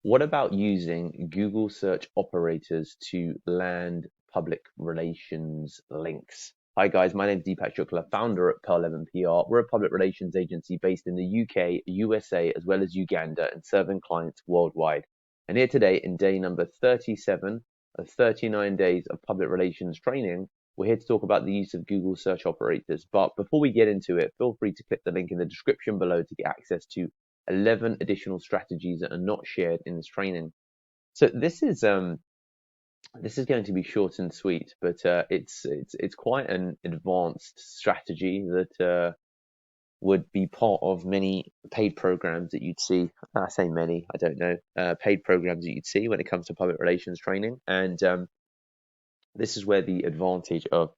What about using Google search operators to land public relations links? Hi guys, my name is Deepak Shukla, founder at Pearl 11 PR. We're a public relations agency based in the UK, USA, as well as Uganda, and serving clients worldwide. And here today, in day number 37 of 39 days of public relations training, we're here to talk about the use of Google search operators. But before we get into it, feel free to click the link in the description below to get access to 11 additional strategies that are not shared in this training. So this is going to be short and sweet, but it's quite an advanced strategy that would be part of many paid programs that you'd see. I say many, I don't know, paid programs that you'd see when it comes to public relations training. And this is where the advantage of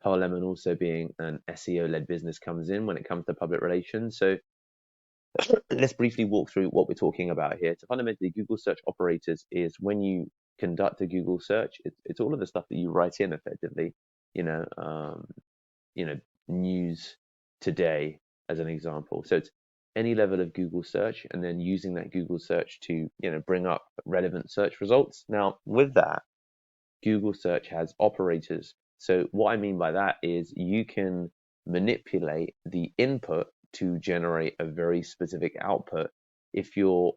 Pearl Lemon also being an SEO-led business comes in when it comes to public relations. So let's briefly walk through what we're talking about here. So fundamentally, Google search operators is when you conduct a Google search, it's all of the stuff that you write in effectively, you know, um, news today as an example. So it's any level of Google search and then using that Google search to, bring up relevant search results. Now with that, Google search has operators. So what I mean by that is you can manipulate the input to generate a very specific output if you're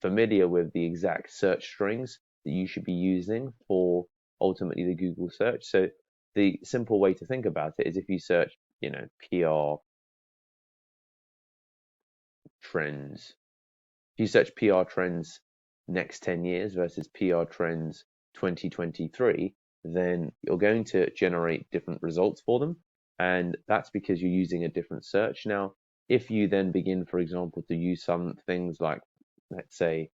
familiar with the exact search strings that you should be using for ultimately the Google search. So the simple way to think about it is if you search, PR trends. If you search PR trends next 10 years versus PR trends 2023, then you're going to generate different results for them. And that's because you're using a different search. Now, if you then begin, for example, to use some things like, let's say,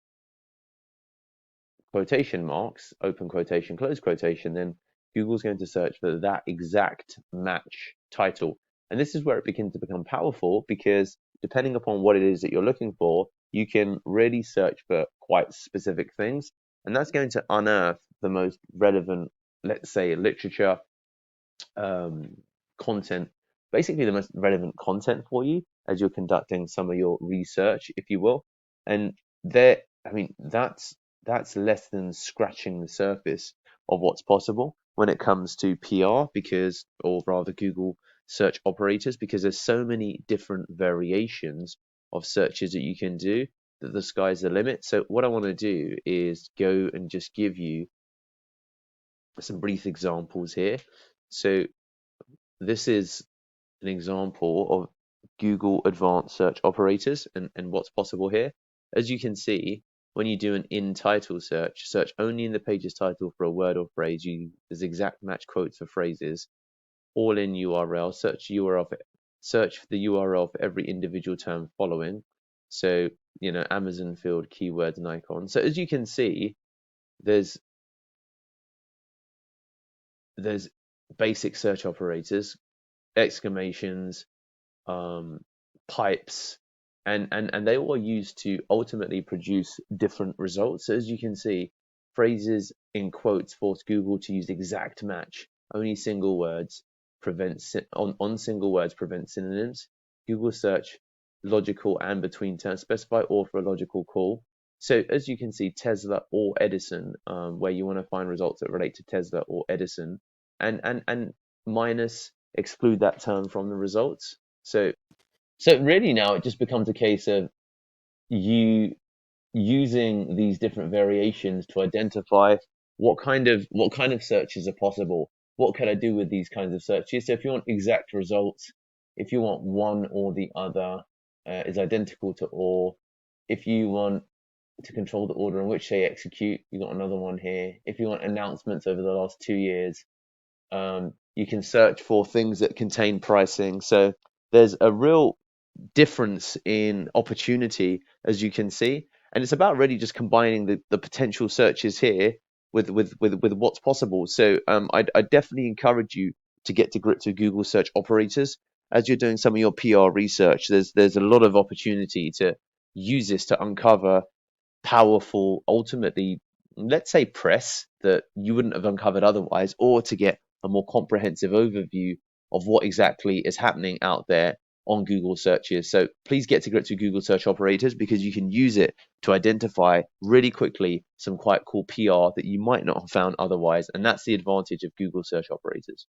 quotation marks, open quotation, close quotation, then Google's going to search for that exact match title. And this is where it begins to become powerful because depending upon what it is that you're looking for, you can really search for quite specific things. And that's going to unearth the most relevant, let's say, literature, um, content, basically the most relevant content for you as you're conducting some of your research, if you will. And there, I mean, that's less than scratching the surface of what's possible when it comes to PR, because, or rather Google search operators, because there's so many different variations of searches that you can do that the sky's the limit. So what I want to do is go and just give you some brief examples here. So this is an example of Google advanced search operators and what's possible here. As you can see, when you do an in title search, search only in the page's title for a word or phrase. There's exact match quotes for phrases, all in URL, search for the URL for every individual term following. So, Amazon field keywords and icons. So as you can see, there's there's basic search operators, exclamations, um, pipes, and they all are used to ultimately produce different results. So as you can see, phrases in quotes force Google to use exact match. Only single words on single words prevent synonyms. Google search logical and between terms. Specify or for a logical call. So as you can see, Tesla or Edison, where you want to find results that relate to Tesla or Edison, and minus exclude that term from the results. So really now it just becomes a case of you using these different variations to identify what kind of searches are possible. What can I do with these kinds of searches? So if you want exact results, if you want one or the other is identical to or, if you want to control the order in which they execute, you got another one here. If you want announcements over the last 2 years, you can search for things that contain pricing. So there's a real difference in opportunity, as you can see. And it's about really just combining the potential searches here with what's possible. So I definitely encourage you to get to grips with Google search operators as you're doing some of your PR research. There's a lot of opportunity to use this to uncover powerful, ultimately, let's say, press that you wouldn't have uncovered otherwise, or to get a more comprehensive overview of what exactly is happening out there on Google searches. So please get to grips with Google search operators, because you can use it to identify really quickly some quite cool PR that you might not have found otherwise. And that's the advantage of Google search operators.